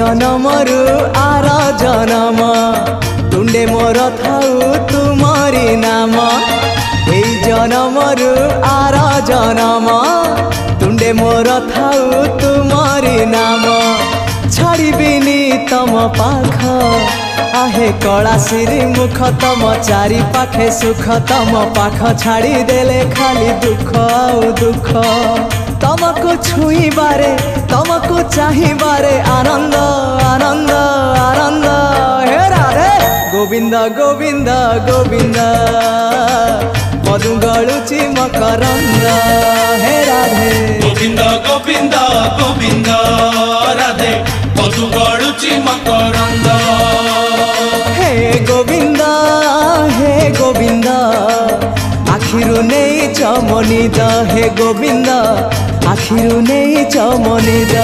जनमरु are जनम तुंडे मोर थाउ तुमरी नाम। ए जनमरु are जनम तुंडे मोर थाउ तुमरी नाम। छाड़बिनी तम पाख आहे कला सिरी मुख तम चारि पाखे सुख तम पाख छाड़ी देले खाली दुख आउ दुख। तमको छुईबारे तमको चाहिबारे आनंद आनंद आनंद। हे राधे गोविंद गोविंद गोविंद मधु गलुची मकरंद। हे राधे गोविंद गोविंद गोविंद राधे मधु गलुची मकरंद। हे गोविंद आखिरु नहीं चमनिद। हे गोविंद आखिरु नहीं चमनिद।